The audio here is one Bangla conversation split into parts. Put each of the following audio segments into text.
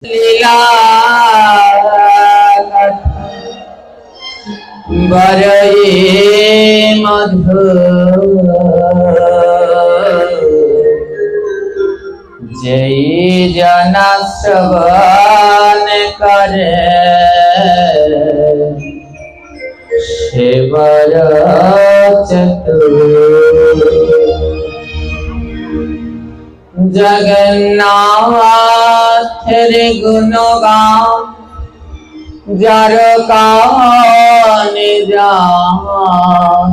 লীলা বরয়ে মধুর যেই জনা শ্রবণ করে সে বর চতুর। জগন্নাথের গুণগান যার কানে যায়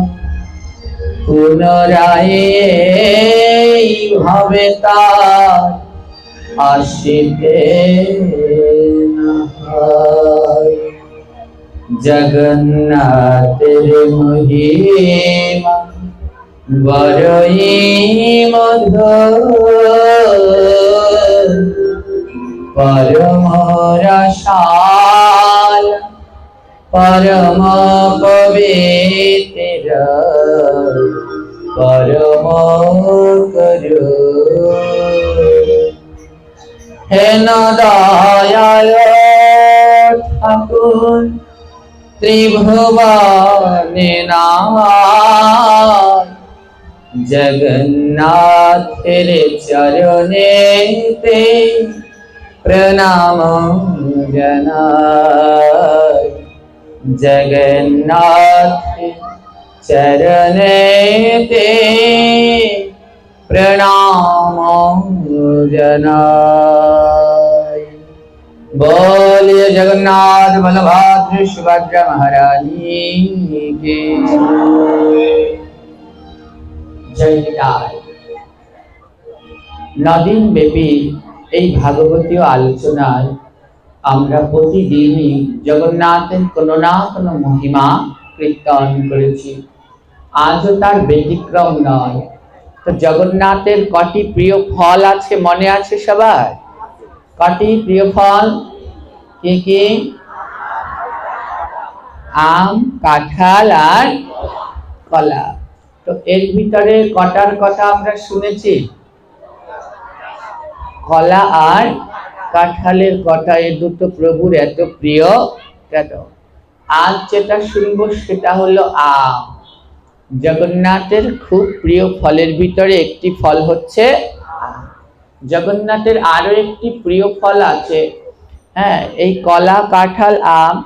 পুনরায় ভাবে তার আসিতে না হয়। জগন্নাথের মহিমা বড়ই মধুর পরম রসাল পরম পবিত্র পরম করুণ। হেন দয়াল ঠাকুর ত্রিভুবনে নাথ জগন্নাথের চরণেতে প্রণাম জানাই। জগন্নাথের চরণেতে প্রণাম জানাই। बोलिए जगन्नाथ बलभद्र सुभद्रा महारानी की जय। नदीन ব্যাপী এই ভাগবতীয় আলোচনায় আমরা প্রতিদিনই জগন্নাথের কোনো না কোনো মহিমা কীর্তন করেছি। আজও তার ব্যতিক্রম নয়। তো জগন্নাথের কটি প্রিয় ফল আছে মনে আছে সবার? কটি প্রিয় ফল কি কি? আম, কাঁঠাল আর কলা। তো এর ভিতরে কটার কথা আমরা শুনেছি? কলা আর কাঁঠালের কথা। এই দুটো প্রভুর এত প্রিয় কেন? আজ যেটা শুনবো সেটা হলো আম। জগন্নাথের খুব প্রিয় ফলের ভিতরে একটি ফল হচ্ছে আম। জগন্নাথের আরো একটি প্রিয় ফল আছে। হ্যাঁ, এই কলা কাঁঠাল আম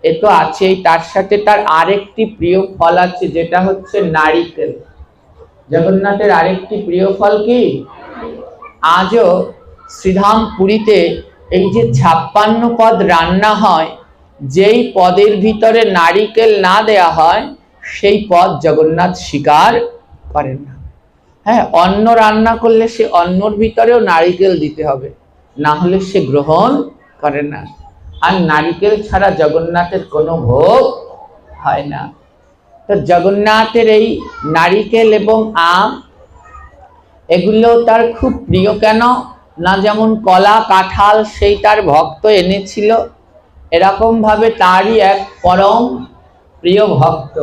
এ তো আছেই, তার সাথে তার আরেকটি প্রিয় ফল আছে যেটা হচ্ছে নারিকেল। জগন্নাথের আরেকটি প্রিয় ফল কি? আজও শ্রীধাম পুরীতে এই যে 56 পদ রান্না হয়, যেই পদের ভিতরে নারিকেল না দেয়া হয় সেই পদ জগন্নাথ স্বীকার করেন না। হ্যাঁ, অন্ন রান্না করলে সে অন্নর ভিতরেও নারিকেল দিতে হবে, না হলে সে গ্রহণ করে না। আর নারিকেল ছাড়া জগন্নাথের কোনো ভোগ হয় না। তো জগন্নাথের এই নারিকেল এবং আম এগুলো তার খুব প্রিয় কেন না? যেমন কলা কাঁঠাল সেই তার ভক্ত এনেছিল, এরকম ভাবে তারই এক পরম প্রিয় ভক্ত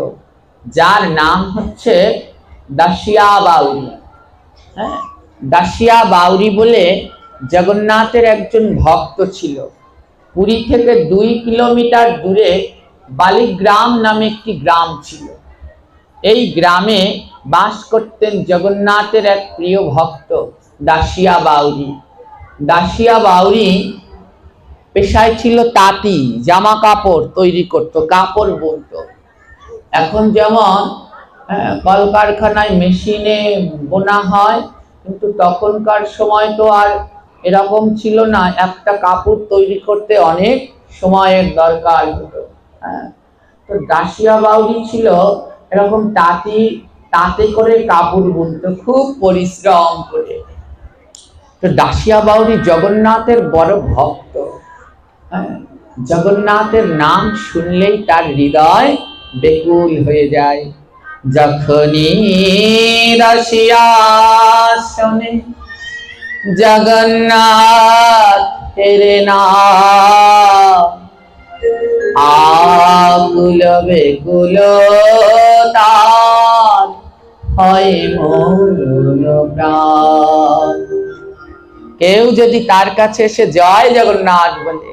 যার নাম হচ্ছে দাসিয়া বাউরি। হ্যাঁ, দাসিয়া বাউরি বলে জগন্নাথের একজন ভক্ত ছিল। পুরী থেকে 2 কিলোমিটার দূরে বালিগ্রাম নামে একটি গ্রাম ছিল। এই গ্রামে বাস করতেন জগন্নাথের এক প্রিয় ভক্ত দাসিয়া বাউরি। দাসিয়া বাউরি পেশায় ছিল তাঁতি, জামা কাপড় তৈরি করত, কাপড় বুনতো। এখন যেমন কলকারখানায় মেশিনে বোনা হয়, কিন্তু তখনকার সময় তো আর এরকম ছিল না। একটা কাপড় তৈরি করতে অনেক সময়ের দরকার হতো। তো দাসিয়া বাউরি ছিল এরকম তাঁতে করে কাপড় বুনতো, খুব পরিশ্রম করে। তো দাসিয়া বাউরি জগন্নাথের বড় ভক্ত। জগন্নাথের নাম শুনলেই তার হৃদয় বেকুল হয়ে যায়। যখনই দাসিয়া শোনে জগন্নাথের নাম, আকুল বেকুল তার হয় মন প্রাণ। কেউ যদি তার কাছে এসে জয় জগন্নাথ বলে,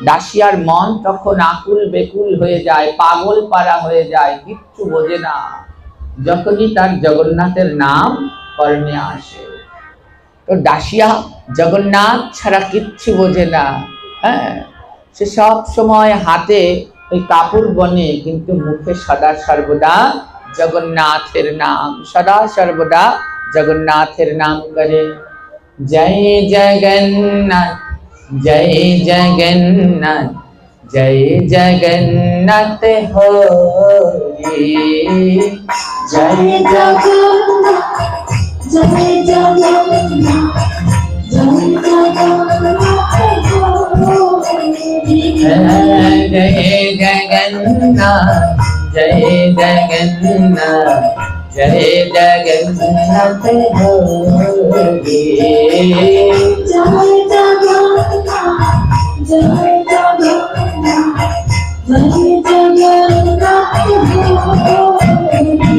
দাসিয়ার মন তখন আকুল বেকুল হয়ে যায়, পাগল পারা হয়ে যায়, কিচ্ছু বোঝে না। যখনই তার জগন্নাথের নাম কর্ণে আসে, তো দাসিয়া জগন্নাথ ছাড়া কিচ্ছু বোঝে না। হ্যাঁ, সে সব সময় হাতে ওই কাপড় বনে, কিন্তু মুখে সদা সর্বদা জগন্নাথের নাম, সদা সর্বদা জগন্নাথের নাম করে। জয় জগন্নাথ জয় জগন্নাথ জয় জগন্নাথ হরি, জয় জগন্নাথ জয় জগন্নাথ জয় জগন্নাথ জয় জগন্নাথ জয় জগন্নাথ জয় জগন্নাথ হরি, জয় জগন্নাথ জয় জগন্নাথ জয় জগন্নাথ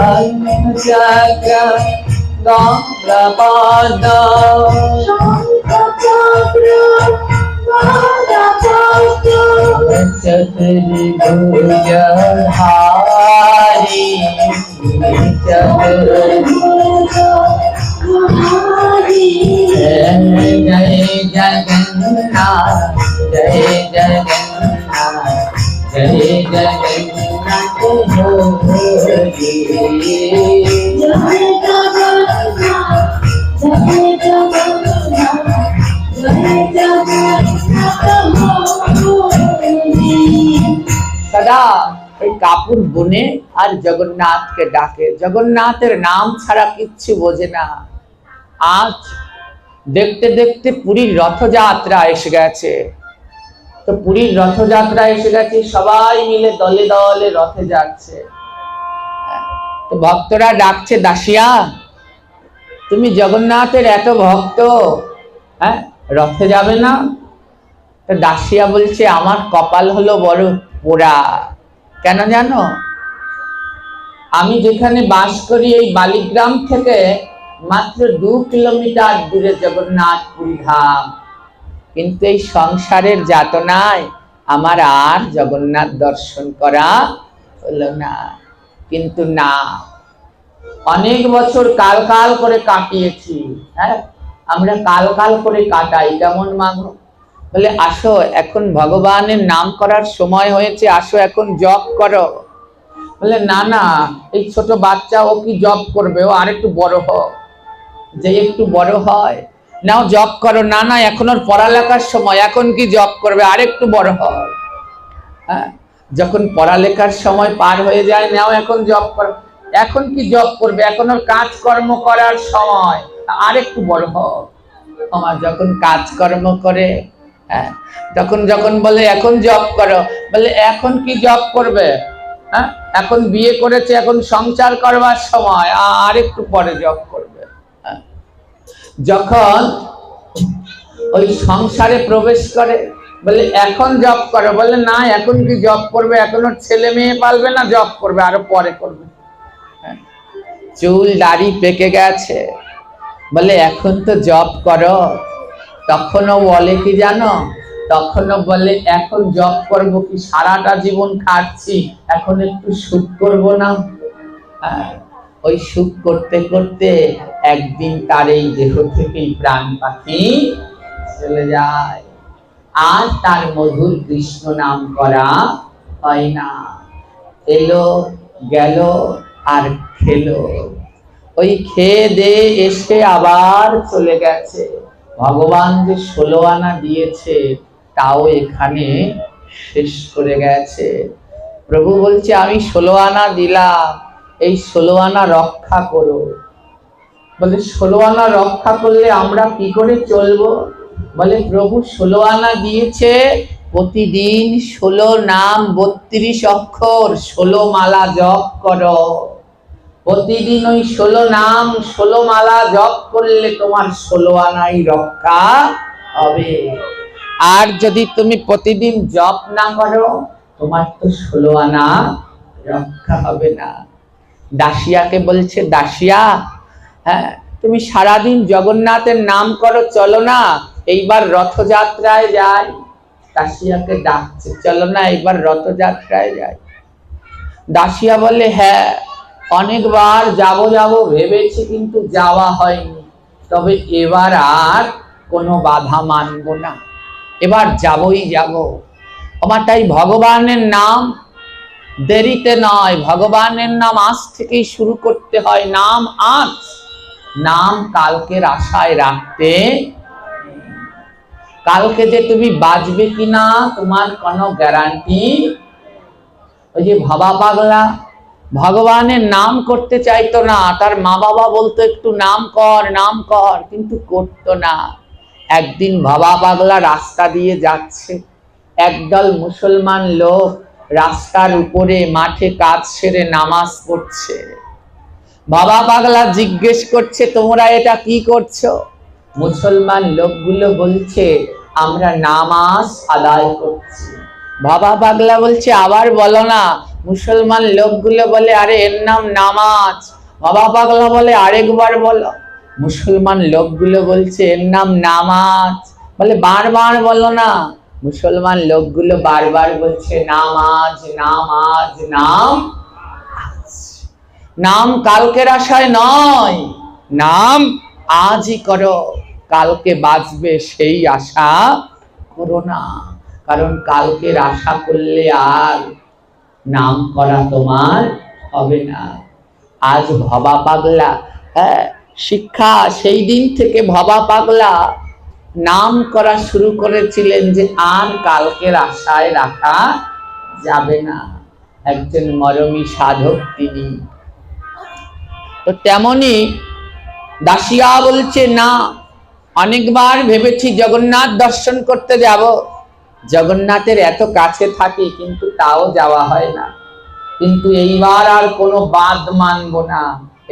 শঙ্খ চক্র গঙ্গা পদ, শঙ্খ চক্র গঙ্গা পদ, চতুর্ভুজ হারি, চতুর্ভুজ জয় জগন্নাথ জয় জগন্নাথ জয় জগন্নাথ হরি, জয় জগন্নাথ জয় জগন্নাথ জয় জগন্নাথ হরি। সদা ওই কাপড় বুনে আর জগন্নাথকে ডাকে, জগন্নাথের নাম ছাড়া কিচ্ছু বোঝে না। আজ দেখতে দেখতে পুরীর রথযাত্রা এসে গেছে, তো পুরীর রথযাত্রা এসে গেছে, সবাই মিলে দলে দলে রথে যাচ্ছে। তো ভক্তরা ডাকছে, দাসিয়া তুমি জগন্নাথের এত ভক্ত, হ্যাঁ রথে যাবে না? তো দাসিয়া বলছে, আমার কপাল হলো বড় পোড়া। কেন জানো? আমি যেখানে বাস করি এই বালিগ্রাম থেকে মাত্র 2 কিলোমিটার দূরে জগন্নাথ পুরী ধাম, কিন্তু এই সংসারের যাতনায় আমার আর জগন্নাথ দর্শন করা হলো না। কিন্তু না, অনেক বছর কাল কাল করে কাটিয়েছি। হ্যাঁ, আমরা কাল কাল করে কাটাই, কেমন মাগো? বলে আসো, এখন ভগবানের নাম করার সময় হয়েছে, আসো এখন জপ করো। বলে না না, এই ছোট বাচ্চা, ও কি জপ করবে? ও আর একটু বড় হোক, যে একটু বড় হয় নাও জব করো। না না, এখন ওর পড়ালেখার সময়, এখন কি জব করবে? আর একটু বড় হয়। হ্যাঁ, যখন পড়ালেখার সময় পার হয়ে যায়, নাও এখন জব করো। এখন কি জব করবে? এখন ওর কাজকর্ম করার সময়, আর একটু বড় হোক। আমার যখন কাজকর্ম করে, হ্যাঁ, তখন যখন বলে এখন জব করো, বলে এখন কি জব করবে? হ্যাঁ, এখন বিয়ে করেছে, এখন সংসার করবার সময়, আর একটু পরে জব করবে। যখন ওই সংসারে প্রবেশ করে, বলে এখন জব করো, বলে না এখন কি জব করবে? এখন ওর ছেলে মেয়ে পালবে না, জব করবে আরো পরে করবে। চুল দাড়ি পেকে গেছে, বলে এখন তো জব করো। তখনও বলে কি জানো? তখনও বলে এখন জব করবো কি, সারাটা জীবন খাচ্ছি, এখন একটু সুখ করবো না? ওই সুখ করতে করতে একদিন তার এই দেহ থেকেই প্রাণ পাখি চলে যায়, আর তার মধুর কৃষ্ণ নাম করা হয় না। এলো গেল আর খেলো, ওই খেয়ে দিয়ে এসে আবার চলে গেছে। ভগবান যে 16 আনা দিয়েছে, তাও এখানে শেষ করে গেছে। প্রভু বলছে, আমি 16 আনা দিলাম, এই 16 আনা রক্ষা করো। বলে 16 আনা রক্ষা করলে আমরা কি করে চলবো? বলে প্রভু 16 আনা দিয়েছে, প্রতিদিন 16 নাম 32 অক্ষর 16 মালা জপ করো। প্রতিদিন ওই 16 নাম 16 মালা জপ করলে তোমার 16 আনাই রক্ষা হবে। আর যদি তুমি প্রতিদিন জপ না করো তোমার তো 16 আনা রক্ষা হবে না। দাসিয়াকে বলছে, দাসিয়া, হ্যাঁ তুমি সারাদিন জগন্নাথের নাম করো, চলো না এইবার রথযাত্রায় যাই। দাসিয়াকে ডাকছে, চলো না এইবার রথযাত্রায় যাই। দাসিয়া বলে, হ্যাঁ অনেকবার যাব ভেবেছি কিন্তু যাওয়া হয়নি, তবে এবার আর কোনো বাধা মানব না, এবার যাবই যাব। আমার তাই ভগবানের নাম দেরিতে নয়, ভগবানের নাম আজ থেকেই শুরু করতে হয়। নাম আজ, নাম কালকের আশায় রাখতে। কালকে যে তুমি বাঁচবে কিনা তোমার কোনো গ্যারান্টি। ওই যে ভাবা পাগলা ভগবানের নাম করতে চাইতো না, তার মা বাবা বলতো একটু নাম কর, কিন্তু করতো না। একদিন ভাবা পাগলা রাস্তা দিয়ে যাচ্ছে, একদল মুসলমান লোক রাস্তার উপরে মাঠে কাজ সেরে নামাজ পড়ছে। বাবা পাগলা জিজ্ঞেস করছে, তোমরা এটা কি করছো? মুসলমান লোকগুলো বলছে, আমরা নামাজ আদায় করছি। বাবা পাগলা বলছে, আবার বলো না। মুসলমান লোকগুলো বলে, আরে এর নাম নামাজ। বাবা পাগলা বলে, আরেকবার বলো। মুসলমান লোকগুলো বলছে, এর নাম নামাজ। বলে, বারবার বলো না। মুসলমান লোকগুলো বারবার বলছে, নামাজ নামাজ নাম। নাম কালকের আশায় নয়, নাম আজই করো, কালকে বাঁচবে সেই আশা করো না। কারণ কালকের আশা করলে আর নাম করা তোমার হবে না। আজ ভবা পাগলা, হ্যাঁ শিক্ষা সেই দিন থেকে ভবা পাগলা নাম করা শুরু করেছিলেন যে আর কালকের আশায় রাখা যাবে না। একজন মরমী সাধক তিনি। তো তেমনি দাসিয়া বলছে, না অনেকবার ভেবেছি জগন্নাথ দর্শন করতে যাব, জগন্নাথের এত কাছে থাকি কিন্তু তাও যাওয়া হয় না, কিন্তু এইবার আর কোনো বাদ মানবো না,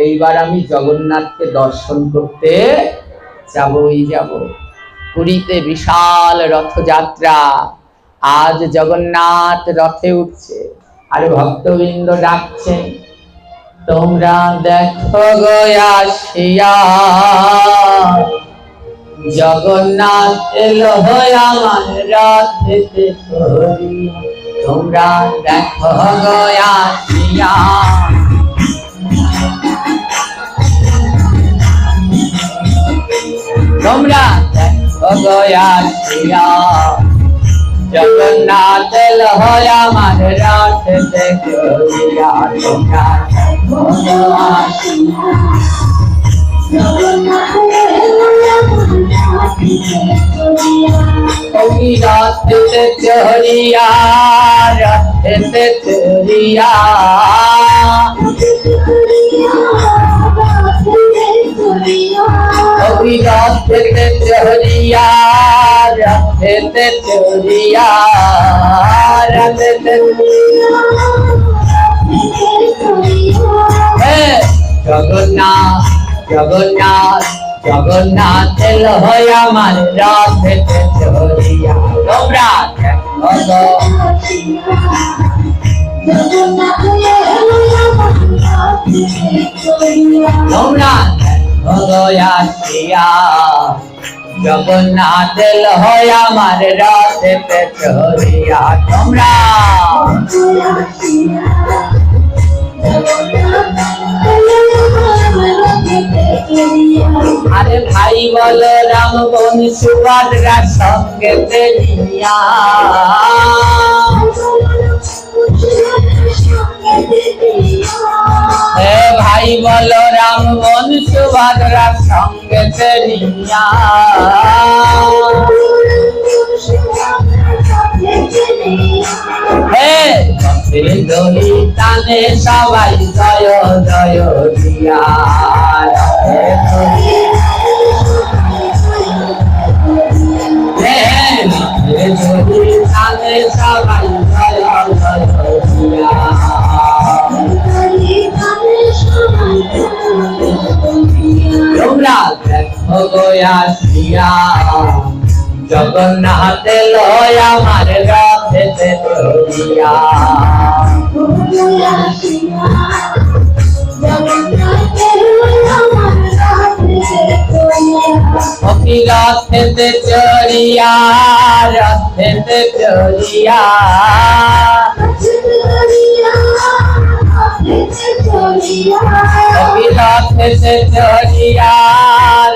এইবার আমি জগন্নাথকে দর্শন করতে যাবই যাব। পুরীতে বিশাল রথযাত্রা, আজ জগন্নাথ রথে উঠছে আর ভক্তবৃন্দ ডাকছে, তোমরা দেখো গো আসিয়া জগন্নাথ এলো আমার রথেতে চড়িয়া। তোমরা দেখো গো আসিয়া, তোমরা দেখো গো আসিয়া জগন্নাথ এলো আমার রথেতে চড়িয়া। তোমরা দেখো গো আসিয়া রথেতে চড়িয়া, রথেতে চড়িয়া, রথেতে চড়িয়া, রথেতে চড়িয়া, রথেতে জগন্নাথ জগন্নাথ জগন্নাথ এলো আমার রথেতে চড়িয়া। তোমরা দেখো গো, তোমরা দেখো গো আসিয়া জগন্নাথ এলো আমার রথেতে চড়িয়া। তোমরা আরে ভাই বলো রাম বন সুভদ্রা সঙ্গে নিয়া, হে ভাই বলো রাম বন সুভদ্রা সঙ্গে নিয়া, হে দড়ি টানে সবাই জয় জয় দিয়া। দড়ি টানে সবাই জয় জয় দিয়া। তোমরা দেখো গো আসিয়া জগন্নাথ লয় আমার রথেতে চড়িয়া অপি রথেতে চড়িয়া রথেতে চড়িয়া অপি রথেতে চড়িয়া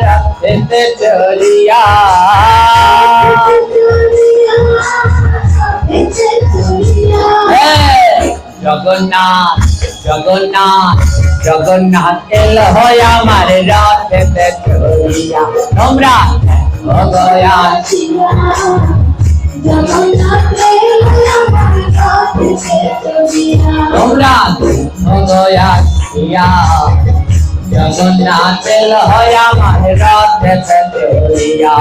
রথেতে চড়িয়া জগন্নাথ জগন্নাথ জগন্নাথ এল হয় আমার রথেতে চড়িয়া তোমরা গয়া তোমরা গয়া জগন্নাথ এল হয় আমার রথেতে চড়িয়া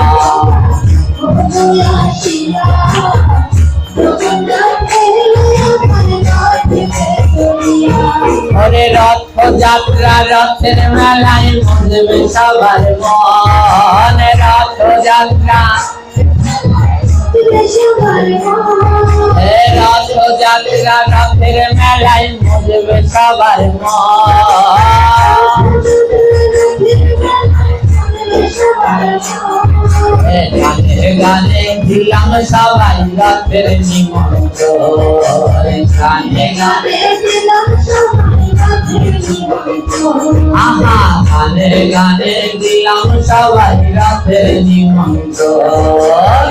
ওরে রথ যাত্রা রথের মেলায় মজবে সবার মন রথ যাত্রা রথ যাত্রা রথের মেলায় মজবে সবার গানে গানে দিলাম সবাই রথের নিমন্ত্রণ গানে গানে আহা গানে গানে দিলাম সবাই রথের নিমন্ত্রণ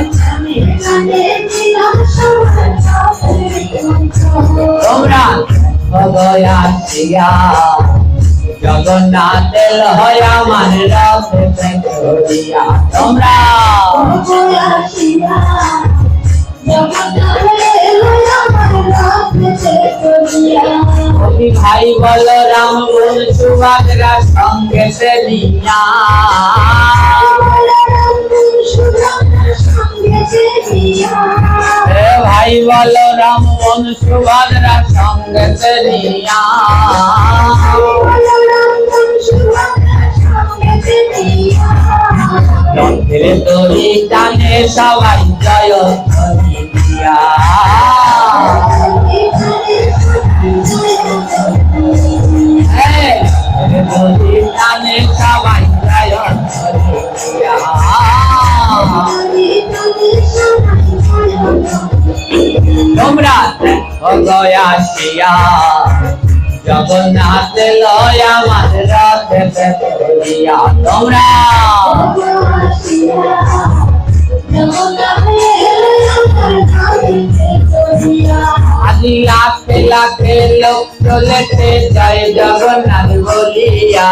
তোমরা গয়া জগন্নাথ এল হয় আমার রথেতে চড়িয়া তোমরা কবি ভাই বল রাম বল সুভদ্রা সঙ্গে সে নিয়া ভাই বল রাম বল সুভদ্রা সঙ্গে সে নিয়া রথের দড়ি টানে সবাই জয় ধ্বনি দিয়া দড়ি টানে সবাই জয় ধ্বনি দিয়া তোমরা গয়া শিয়া জগন্নাথ লয় আমার রথেতে চড়িয়া তোমরা আদি লাখে লাখে লোক চলেছে জয় জগন্নাথ বলিয়া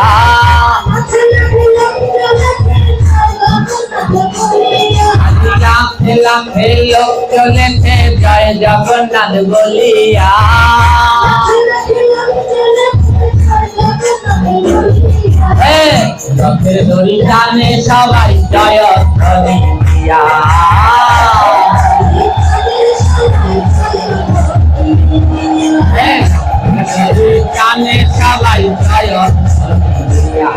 আদি লাখে লাখে লোক চলেছে জয় জগন্নাথ বলিয়া রথের দড়ি টানে সবাই জয় ধ্বনি দিয়া টানে সবাই জয় ধ্বনি দিয়া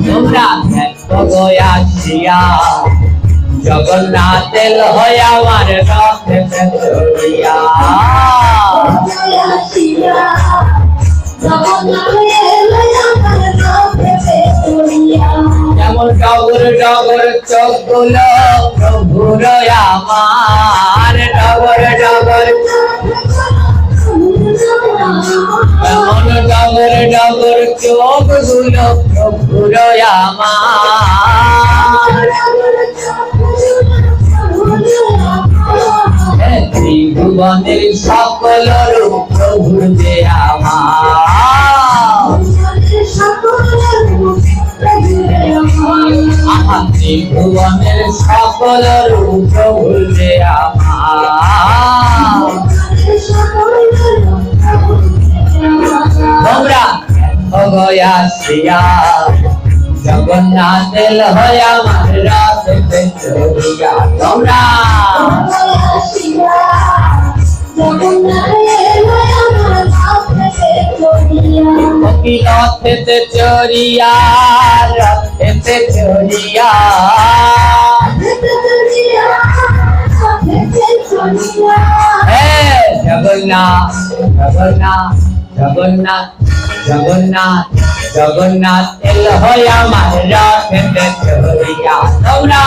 তোমরা গয়া শিয়া জগন্নাথ এল হয় আমার রথেতে চড়িয়া যেমন ডগর ডগর চোখ গুলো প্রভুর আমার ডগর ডগর যেমন ডগর ডগর চোখ গুলো প্রভুর আমার ত্রিভুবনের সকল রূপ প্রভুর যে আমার ত্রিভুবনের সকল রূপ প্রভুর যে আমার তোমরা গয়া শিয়া জগন্নাথ এল হয় আমার রথেতে চড়িয়া তোমরা রথ রথেতে চড়িয়া, রথেতে চড়িয়া, হে জগন্নাথ জগন্নাথ জগন্নাথ জগন্নাথ জগন্নাথ এলো আমার রথেতে চড়িয়া। তোমরা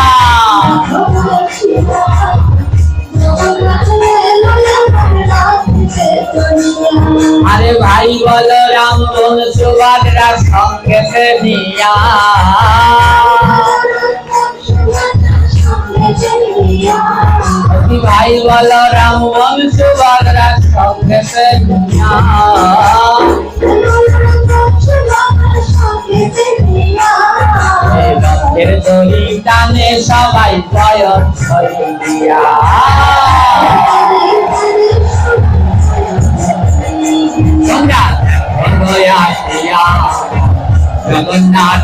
আরে ভাই বলো রাম বোন সুভদ্রা সঙ্গেতে নিয়া, ভাই বলো রাম বোন সুভদ্রা সঙ্গেতে নিয়া, রথের দড়ি টানে সবাই বয়ন হইয়া। জগন্নাথ লয়া জগন্নাথ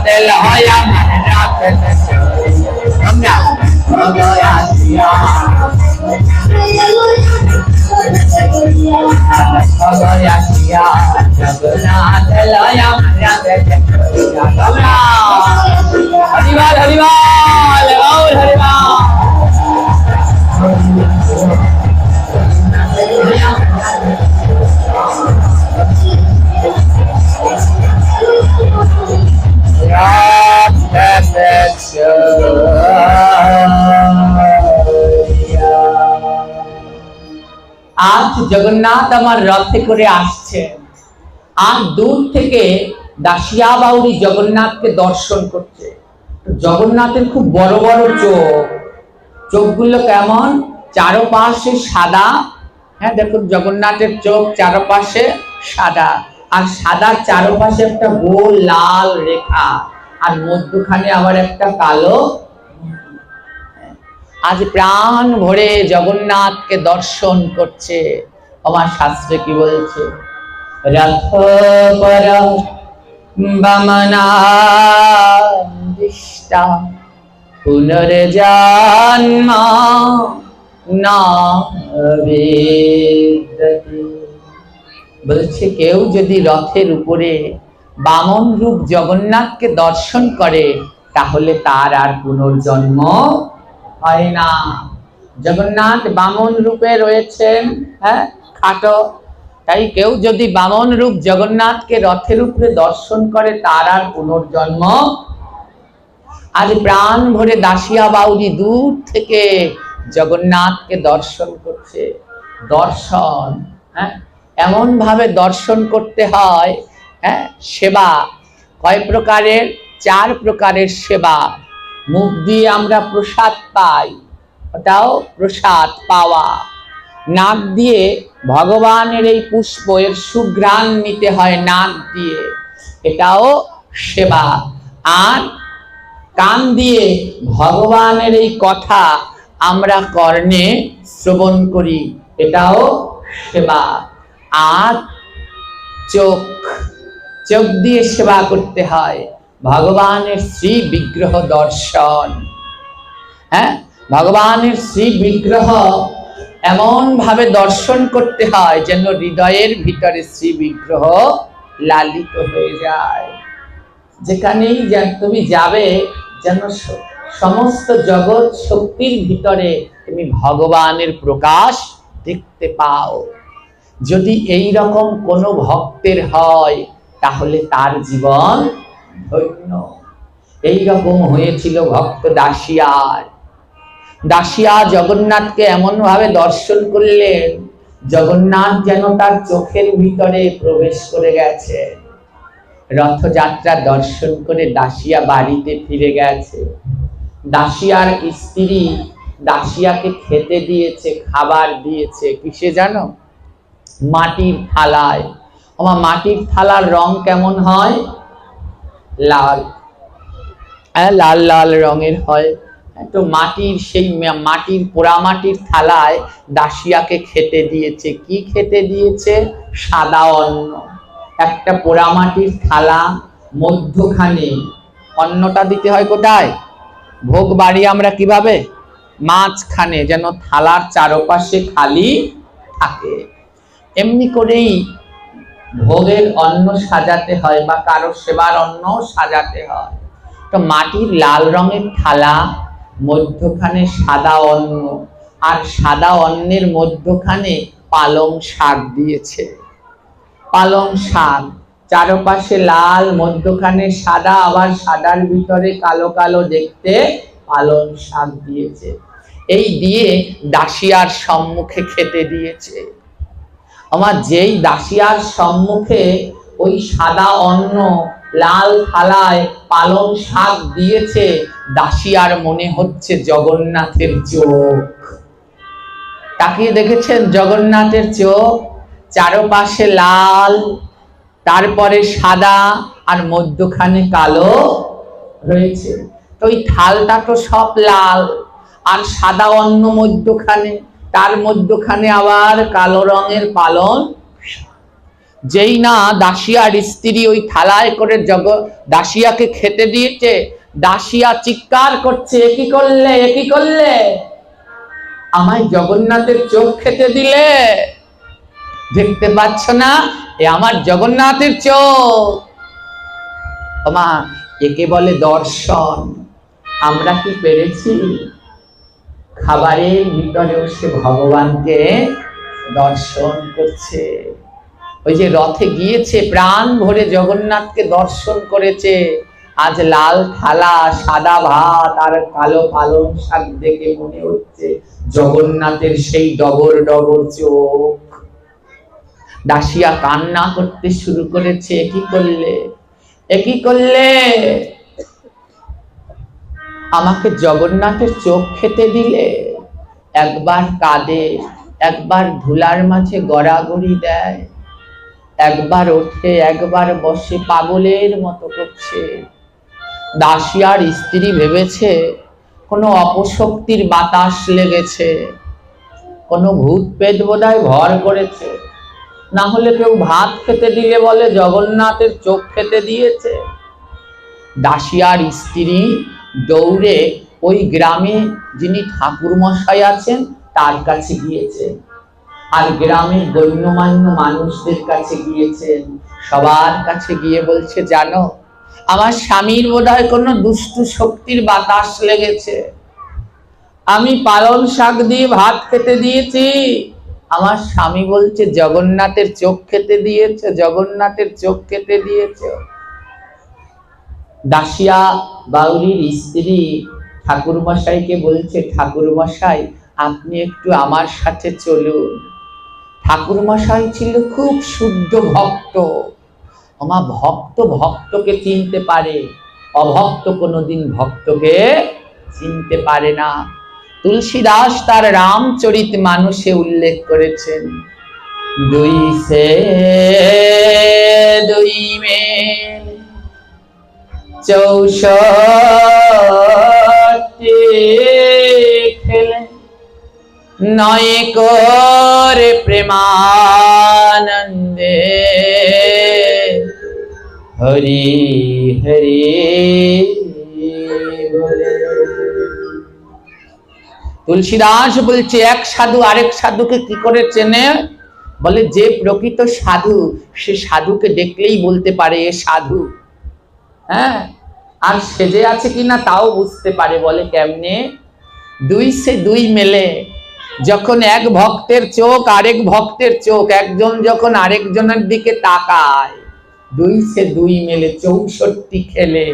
লয়া হরিবল হরিবল গৌর হরিবল। আজ জগন্নাথ আমার রথে করে আসছে, আর দূর থেকে দাসিয়া বাউরি জগন্নাথকে দর্শন করছে। জগন্নাথের খুব বড় বড় চোখ, চোখগুলো কেমন চারপাশে সাদা। হ্যাঁ দেখুন জগন্নাথের চোখ চারপাশে সাদা, আর সাদার চারপাশে একটা গোল লাল রেখা, আর মধ্যখানে আবার একটা কালো। আজ প্রাণ ভরে জগন্নাথকে দর্শন করছে। আমার শাস্ত্রে কি বলছে? রথ পর বামনাদিষ্টা পুনর্জন্ম না বিদ্যতে। বলছে কেউ যদি রথের উপরে বামন রূপ জগন্নাথকে দর্শন করে তাহলে তার আর পুনর্জন্ম হয় না। জগন্নাথ বামন রূপে রয়েছেন, হ্যাঁ খাটো, তাই কেউ যদি বামন রূপ জগন্নাথকে রথের উপরে দর্শন করে তার আর পুনর্জন্ম। আজ প্রাণ ভরে দাসিয়া বাউরি দূর থেকে জগন্নাথকে দর্শন করছে। দর্শন, হ্যাঁ এমন ভাবে দর্শন করতে হয়। হ্যাঁ সেবা কয় প্রকারের? 4 প্রকারের সেবা। মুখ দিয়ে আমরা প্রসাদ পাই, ওটাও প্রসাদ পাওয়া। নাক দিয়ে ভগবানের এই পুষ্প এর সুঘ্রাণ নিতে হয় নাক দিয়ে, এটাও সেবা। আর কান দিয়ে ভগবানের এই কথা আমরা কর্ণে শ্রবণ করি, এটাও সেবা। আর চোখ, চোখ দিয়ে সেবা করতে হয় ভগবানের শ্রী বিগ্রহ দর্শন। হ্যাঁ ভগবানের শ্রী বিগ্রহ এমন ভাবে দর্শন করতে হয় যেন হৃদয়ের ভিতরে শ্রী বিগ্রহ লালিত হয়ে যায়। যেখানেই তুমি যাবে যেন সমস্ত জগৎ শক্তির ভিতরে তুমি ভগবানের প্রকাশ দেখতে পাও। যদি এই রকম কোনো ভক্তের হয় তাহলে তার জীবন ধন্য। এই রকম হয়েছিল ভক্ত দাসিয়ার। দাসিয়া জগন্নাথকে এমন ভাবে দর্শন করলেন, জগন্নাথ যেন তার চোখের ভিতরে প্রবেশ করে গেছে। রথযাত্রা দর্শন করে দাসিয়া বাড়িতে ফিরে গেছে। দাসিয়ার স্ত্রী দাসিয়াকে খেতে দিয়েছে, খাবার দিয়েছে কিসে জানো? মাটির থালায়। আমার মাটির থালার রং কেমন হয়? লাল, লাল লাল রঙের হয়। তো মাটির সেই মাটির পোড়া মাটির থালায় দাসিয়াকে খেতে দিয়েছে। কি খেতে দিয়েছে? সাদা অন্ন। একটা পোড়া মাটির থালা, মধ্যখানে অন্নটা দিতে হয় কোথায়? ভোগ বাড়ি আমরা কিভাবে? মাঝখানে, যেন থালার চারপাশে খালি থাকে। এমনি করেই ভোগের অন্ন সাজাতে হয় বা কারো সেবার অন্ন সাজাতে হয়। তো মাটির লাল রঙের থালা, মধ্যখানে সাদা অন্ন, আর সাদা অন্নের মধ্যখানে পালং শাক দিয়েছে। পালং শাক, চারপাশে লাল, মধ্যখানে সাদা, আবার সাদার ভিতরে কালো কালো দেখতে পালং শাক দিয়েছে। এই দিয়ে দাসিয়ার সম্মুখে খেতে দিয়েছে। আমার যেই দাসিয়ার সম্মুখে ওই সাদা অন্ন লাল থালায় পালং শাক দিয়েছে, দাসিয়ার মনে হচ্ছে জগন্নাথের চোখ। তাকিয়ে দেখেছেন জগন্নাথের চোখ, চারপাশে লাল, তারপরে সাদা, আর মধ্যখানে কালো রয়েছে। তো ওই থালটা তো সব লাল, আর সাদা অন্ন মধ্যখানে, তার মধ্যখানে আবার কালো রঙের পালং। যেই না দাসিয়ার স্ত্রী ওই থালায় করে দাসিয়াকে খেতে দিয়েছে, দাসিয়া চিৎকার করছে, একই করলে, একই করলে, আমায় জগন্নাথের চোখ খেতে দিলে, দেখতে পাচ্ছ না এ আমার জগন্নাথের চোখ। মা, একে বলে দর্শন। আমরা কি পেরেছি? খাবারের ভিতরেও সে ভগবানকে দর্শন করছে। ওই যে রথে গিয়েছে, প্রাণ ভরে জগন্নাথকে দর্শন করেছে, আজ লাল থালা, সাদা ভাত আর কালো পালং শাক দেখে মনে হচ্ছে জগন্নাথের সেই ডগর ডগর চোখ। দাসিয়া কান্না করতে শুরু করেছে, একই করলে, একই করলে, আমাকে জগন্নাথের চোখ খেতে দিলে। একবার কাঁদে, একবার ধুলার মাঝে গড়াগড়ি দেয়, একবার ওঠে, একবার বসে, পাগলের মতো করছে। দাসিয়ার স্ত্রী ভেবেছে কোনো অপশক্তির বাতাস লেগেছে, কোনো ভূত পেট বোধহয় ভর করেছে, না হলে কেউ ভাত খেতে দিলে বলে জগন্নাথের চোখ খেতে দিয়েছে। দাসিয়ার স্ত্রী দৌড়ে ওই গ্রামে যিনি ঠাকুর মশাই আছেন তার কাছে গিয়েছে, আর গ্রামের গণ্যমান্য মানুষদের কাছে গিয়েছেন। সবার কাছে গিয়ে বলছে, জানো আমার স্বামীর বোধহয় কোনো দুষ্টু শক্তির বাতাস লেগেছে। আমি পালং শাক দিয়ে ভাত খেতে দিয়েছি, আমার স্বামী বলছে জগন্নাথের চোখ খেতে দিয়েছে, জগন্নাথের চোখ খেতে দিয়েছে। দাসিয়া বাউরির স্ত্রী ঠাকুর মশাইকে বলছে, ঠাকুর মশাই আপনি একটু আমার সাথে চলুন। ঠাকুর মশাই ছিল খুব শুদ্ধ ভক্ত। আমার ভক্ত ভক্তকে চিনতে পারে, অভক্ত কোনোদিন ভক্তকে চিনতে পারে না। তুলসীদাস তার রামচরিত মানুষে উল্লেখ করেছেন, দুই সে দুই মেল 64 খেলে, নয় করে প্রেমানন্দে, হরি হরি বলে। তুলসীদাস বলছে এক সাধু আরেক সাধুকে কি করে চেনে? বলে যে প্রকৃত সাধু সে সাধুকে দেখলেই বলতে পারে এ সাধু। হ্যাঁ, আর সেজে আছে কিনা তাও বুঝতে পারে। বলে কেমনে? দুই সে দুই মেলে, যখন এক ভক্তের চোখ আরেক ভক্তের চোখ, একজন যখন আরেকজনের দিকে তাকায়, দুই সে দুই মেলে 64 খেলে।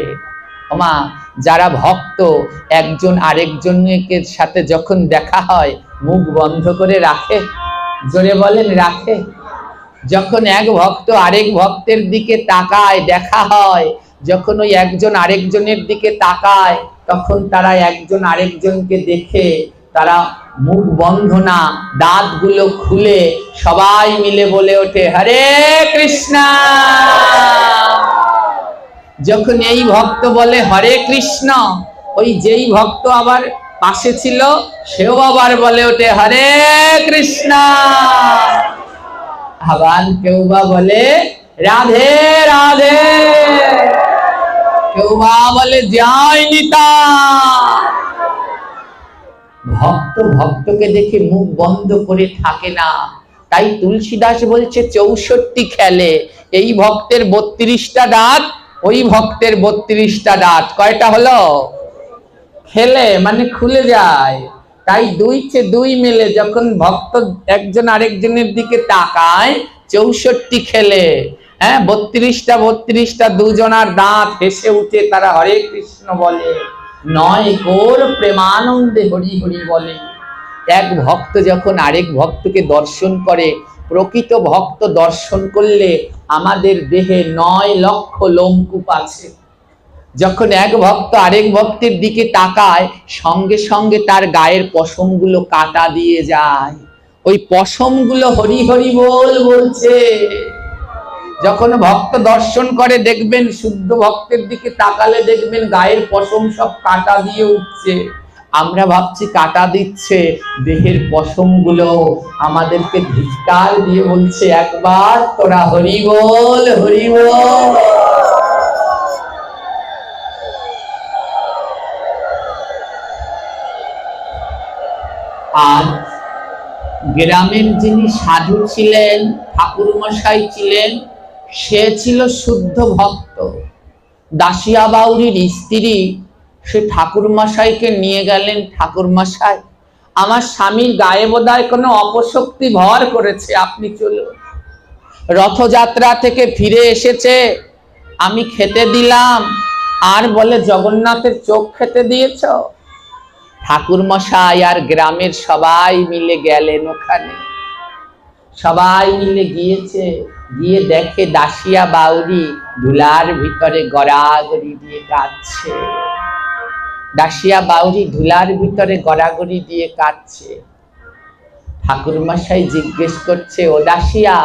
ওমা, যারা ভক্ত একজন আরেকজনের সাথে যখন দেখা হয় মুখ বন্ধ করে রাখে? জোরে বলেন, রাখে? যখন এক ভক্ত আরেক ভক্তের দিকে তাকায়, দেখা হয়, যখন ওই একজন আরেকজনের দিকে তাকায়, তখন তারা একজন আরেকজনকে দেখে তারা মুখ বন্ধ না, দাঁতগুলো খুলে সবাই মিলে বলে ওঠে হরে কৃষ্ণ। যখন এই ভক্ত বলে হরে কৃষ্ণ, ওই যেই ভক্ত আবার পাশে ছিল সেও আবার বলে ওঠে হরে কৃষ্ণ। আবার কেউ বা বলে রাধে রাধে, কেউ বা বলে জয় নিতাই। ভক্ত ভক্তকে দেখে মুখ বন্ধ করে থাকে না, তাই তুলসীদাস বলছে 64 খেলে, এই ভক্তের 32টা দাঁত, ওই ভক্তের 32টা দাঁত, কয়টা হলো? খেলে মানে খুলে যায়। তাই 2 মিলে যখন ভক্ত একজন আরেকজনের দিকে তাকায় 64 খেলে, হ্যাঁ 32টা দুজনার দাঁত হেসে উঠে তারা হরে কৃষ্ণ বলে, 9 কোর প্রেমানন্দে হরি হরি বলে। এক ভক্ত যখন আরেক ভক্তকে দর্শন করে, প্রকৃত ভক্ত দর্শন করলে আমাদের দেহে 9 লক্ষ লোমকূপ আছে। যখন এক ভক্ত আরেক ভক্তের দিকে তাকায়, সঙ্গে সঙ্গে তার গায়ের পশমগুলো কাটা দিয়ে যায়। ওই পশমগুলো হরি হরি বল বলছে। যখন ভক্ত দর্শন করে দেখবেন, শুদ্ধ ভক্তের দিকে তাকালে দেখবেন গায়ের পশম সব কাটা দিয়ে উঠছে। আমরা ভাবছি কাটা দিচ্ছে, দেহের পশমগুলো আমাদেরকে ধিক্কার দিয়ে বলছে, একবার তোরা হরি বল হরি বল। আর গ্রামের যিনি সাধু ছিলেন, ঠাকুর মশাই ছিলেন, সে ছিল শুদ্ধ ভক্ত। দাসিয়া বাউরির স্ত্রী সে ঠাকুর মশাইকে নিয়ে গেলেন, ঠাকুর মশাই আমার স্বামীর গায়ে বোধহয় কোনো অপশক্তি ভর করেছে, আপনি চলুন। রথযাত্রা থেকে ফিরে এসেছে, আমি খেতে দিলাম, আর বলে জগন্নাথের চোখ খেতে দিয়েছ। ঠাকুর মশাই আর গ্রামের সবাই মিলে গেলেন ওখানে। সবাই মিলে গিয়েছে, গিয়ে দেখে দাসিয়া বাউরি ধুলার ভিতরে গড়াগড়ি দিয়ে কাঁদছে। দাসিয়া বাউরি ধুলার ভিতরে গড়াগড়ি দিয়ে কাঁদছে। ঠাকুর মশাই জিজ্ঞেস করছে, ও দাসিয়া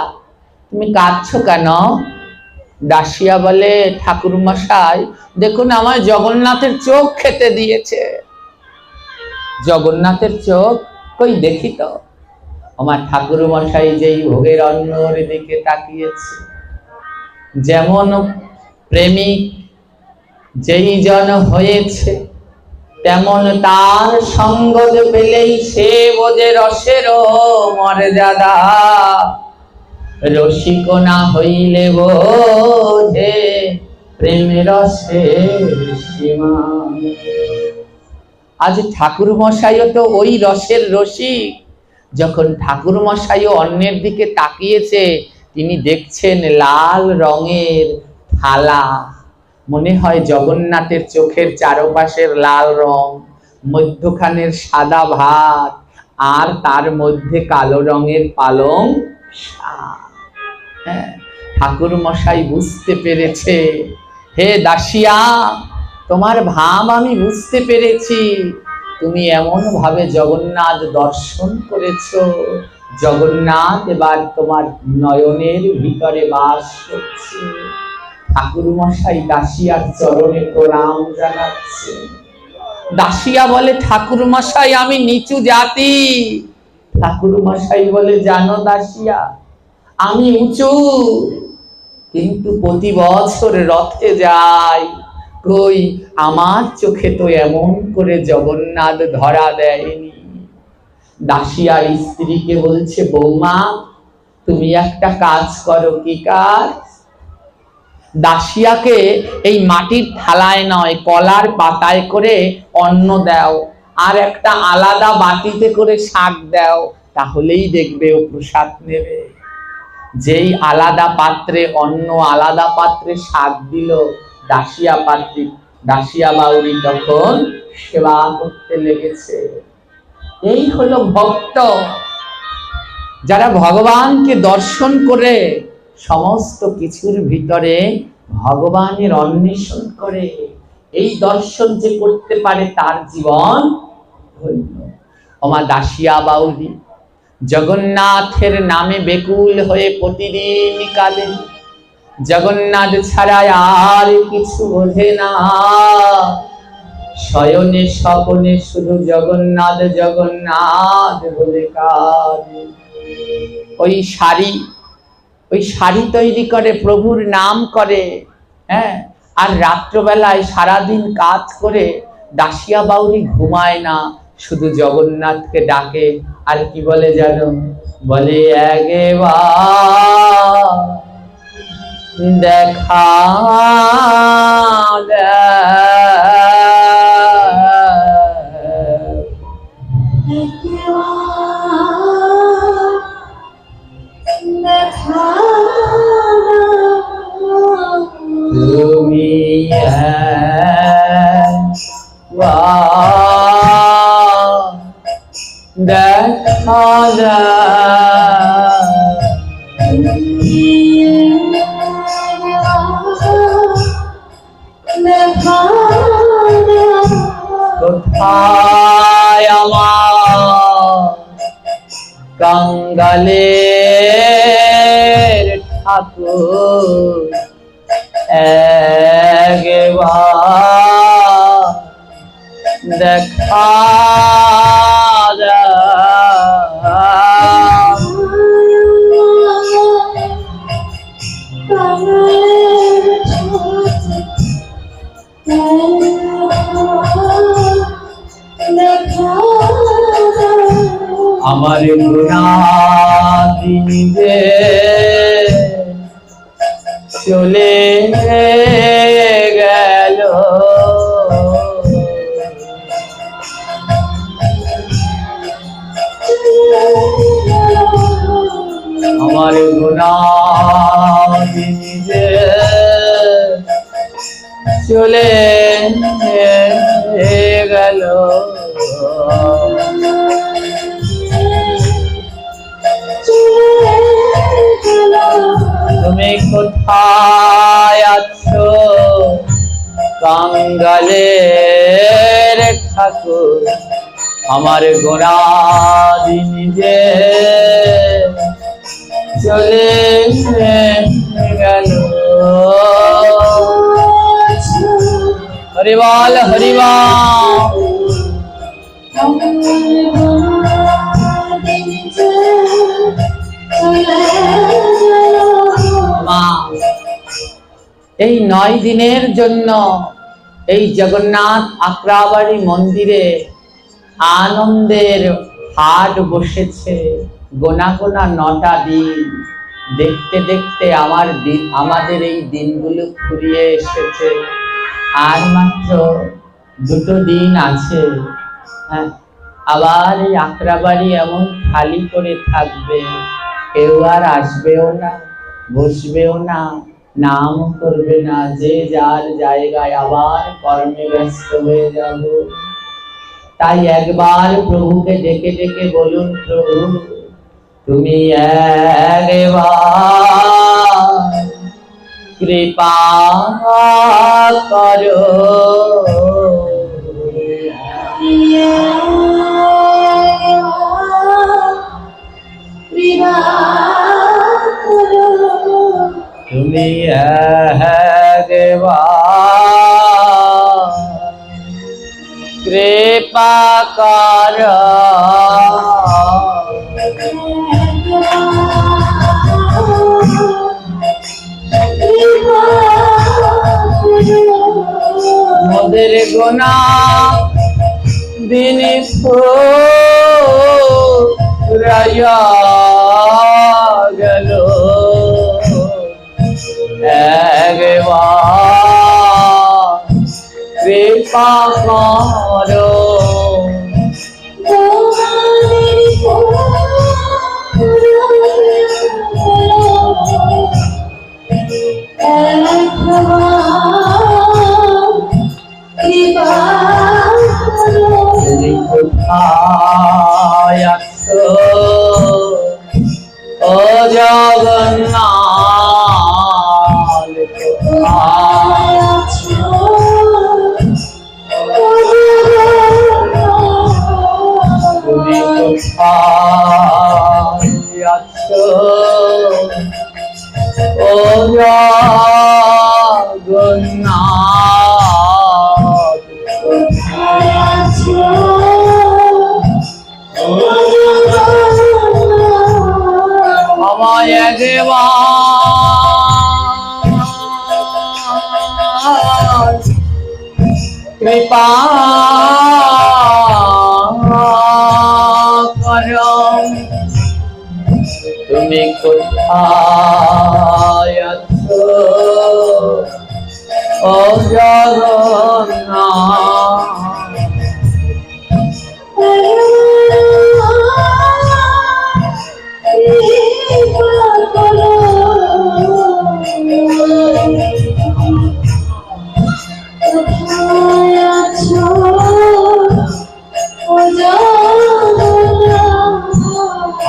তুমি কাঁদছো কেন? দাসিয়া বলে, ঠাকুর মশাই দেখুন আমার জগন্নাথের চোখ খেতে দিয়েছে। জগন্নাথের চোখ কই দেখি তো। আমার ঠাকুর মশাই যেই ভোগের অন্নর দিকে তাকিয়েছে, যেমন প্রেমিক যেই জন হয়েছে, তেমন তার সঙ্গ পেলেই সে বোঝে রসের মর্যাদা, রসিক না হইলে বোঝে প্রেম রসের সীমা। আজ ঠাকুর মশাইও তো ওই রসের রসিক। যখন ঠাকুর মশাইও অন্যের দিকে তাকিয়েছে, তিনি দেখছেন লাল রঙের থালা, মনে হয় জগন্নাথের চোখের চারপাশের লাল রং, মধ্যখানের সাদা ভাত, আর তার মধ্যে কালো রঙের পালং শাক। হ্যাঁ, ঠাকুর মশাই বুঝতে পেরেছে, হে দাসিয়া তোমার ভাব আমি বুঝতে পেরেছি, তুমি এমন ভাবে জগন্নাথ দর্শন করেছো, জগন্নাথ এবার তোমার নয়নের ভিতরে বাস করছে। ঠাকুর মশাই দাসিয়ার চরণে প্রণাম জানাচ্ছে। দাসিয়া বলে, ঠাকুর মশাই আমি নিচু জাতি। ঠাকুর মশাই বলে, জানো দাসিয়া আমি উঁচু, কিন্তু প্রতি বছর রথে যাই, কই আমার চোখে তো এমন করে জগন্নাথ ধরা দেয়নি। দাসিয়ার স্ত্রীকে বলছে, বৌমা তুমি একটা কাজ করো। কি কাজ? দাসিয়াকে এই মাটির থালায় নয়, কলার পাতায় করে অন্ন দাও, আর একটা আলাদা বাটিতে করে শাক দাও, তাহলেই দেখবে ও প্রসাদ নেবে। যেই আলাদা পাত্রে অন্ন, আলাদা পাত্রে শাক দিল, দাসিয়া বাউরি তখন সেবা করতে লেগেছে। এই হলো ভক্ত, যারা ভগবানকে দর্শন করে সমস্ত কিছুর ভিতরে ভগবানের অন্বেষণ করে। এই দর্শন যে করতে পারে তার জীবন ধন্য। ওমা দাসিয়া বাউরি জগন্নাথের নামে বেকুল হয়ে প্রতিদিন কাঁদে। জগন্নাথ ছাড়া আর কিছু বোঝে না, শয়নে স্বপনে শুধু জগন্নাথ জগন্নাথ বলে কাঁদে। ওই শাড়ি তৈরি করে, প্রভুর নাম করে, হ্যাঁ, আর রাত্রবেলায় সারাদিন কাজ করে দাসিয়া বাউরি ঘুমায় না, শুধু জগন্নাথকে ডাকে। আর কি বলে জানো? বলে একবার দেখা তুমি দেখা কোথায় আমার কাঙ্গালের ঠাকুর একবার দেখা আমার গুনাহিনীতে চলে গেল আমার গুনাহিনীতে চলে গেল তুমি কোথায় আছো কাঙ্গালের ঠাকুর আমার গোড়াদিনী যে চলে গেল হরিবল হরিবল এই 9 দিনের জন্য এই জগন্নাথ আকরাবাড়ি মন্দিরে আনন্দের হাট বসেছে। গোনা গোনা 9টা দিন, দেখতে দেখতে আমাদের এই দিনগুলো ফুরিয়ে এসেছে। আর মাত্র 2টো দিন আছে। হ্যাঁ, আবার এই আকরাবাড়ি এমন খালি করে থাকবে, কেউ আর আসবেও না, বসবেও না, নাম করবে না, যে যার জায়গায় আবার কর্মে ব্যস্ত হয়ে যাব। তাই একবার প্রভুকে ডেকে ডেকে বলুন, প্রভু তুমি একবার কৃপা করো, তুমি একবার কৃপা করো। মোদের গোনা দিনে ফুরাইয়া গেল, একবার কৃপা করো। তুমি কোথায় আছো ও জগন্নাথ, কোথায় আছো? তুমি কোথায় আছো ও জগন্নাথ, কোথায় আছো? আমায় একবার কৃপা করো, তুমি কোথায় আছো ও জগন্নাথ?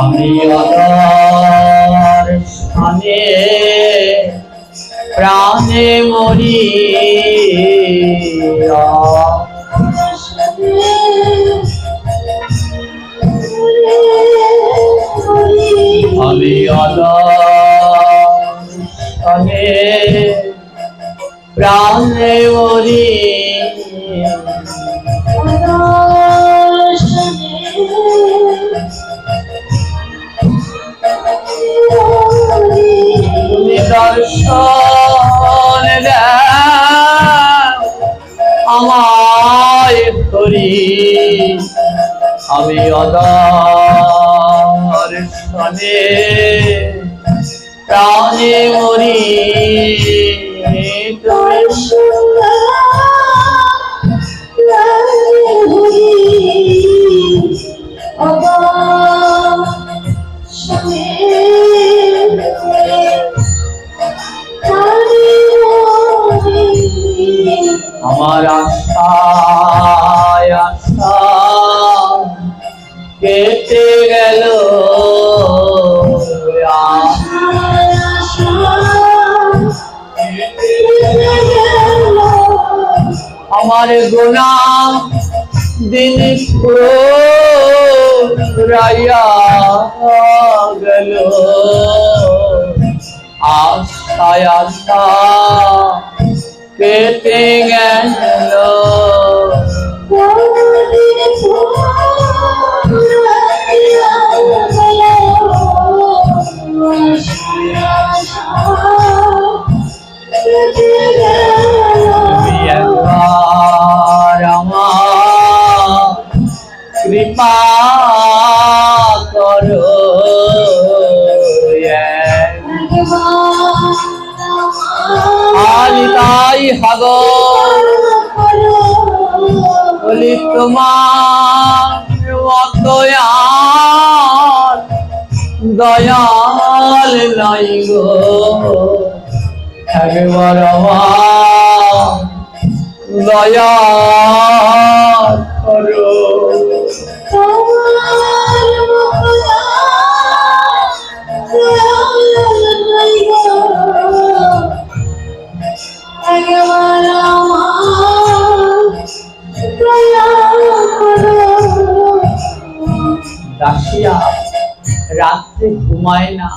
আমি অদর স্থানে প্রাণে মরি, আমি অদর স্থানে প্রাণে মরি, তুমি দর্শন দাও আমায় হরি। আমি অদর স্থানে প্রাণে মরি, আমার আশায় আশা কেটে গেল, আমার গোনা দিন ফুরাইয়া গেল, আশায় আশা কেটে গেল, একবার আমার কৃপা করো, তাই হব বলি তোমার মতো আর দয়াল নাই গো, একবার আমার দয়া করো। দাসিয়া রাত্রে ঘুমায় না,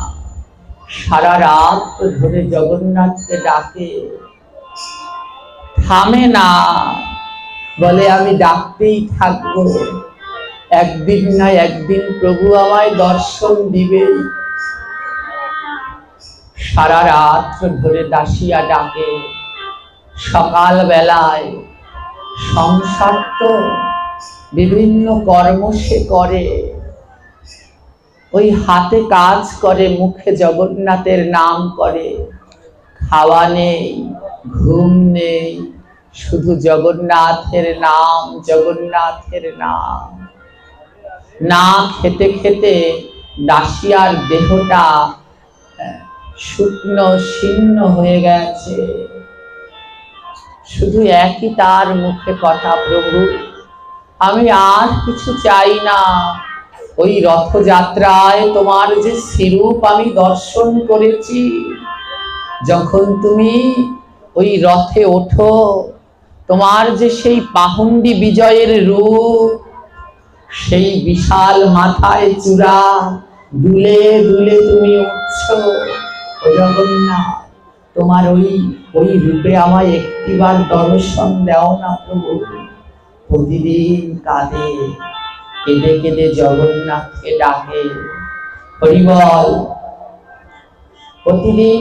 সারা রাত ধরে জগন্নাথকে ডাকে, থামে না, বলে আমি ডাকতেই থাকবো, একদিন না একদিন প্রভু আমায় দর্শন দিবে। সারা রাত ধরে দাসিয়া ডাকে। সকাল বেলায় সংসার তো বিভিন্ন কর্ম সে করে, ওই হাতে কাজ করে, মুখে জগন্নাথের নাম করে, খাওয়া নেই, ঘুম নেই, শুধু জগন্নাথের নাম, জগন্নাথের নাম। না খেতে খেতে দাসিয়ার দেহটা শুকনো শীর্ণ হয়ে গেছে, শুধু একই তার মুখে কথা, প্রভু আমি আর কিছু চাই না, ওই রথযাত্রায় তোমার যে স্বরূপ আমি দর্শন করেছি, যখন তুমি ওই রথে ওঠো, তোমার যে সেই পাহুন্ডি বিজয়ের রূপ, সেই বিশাল মাথায় চূড়া, দুলে দুলে তুমি উঠছো, ও জগন্নাথ তোমার ওই রূপে আমায় একটিবার দর্শন দাও না প্রভু। প্রতিদিন কাঁদে, কেঁদে কেঁদে জগন্নাথকে ডাকে, হরি বল। প্রতিদিন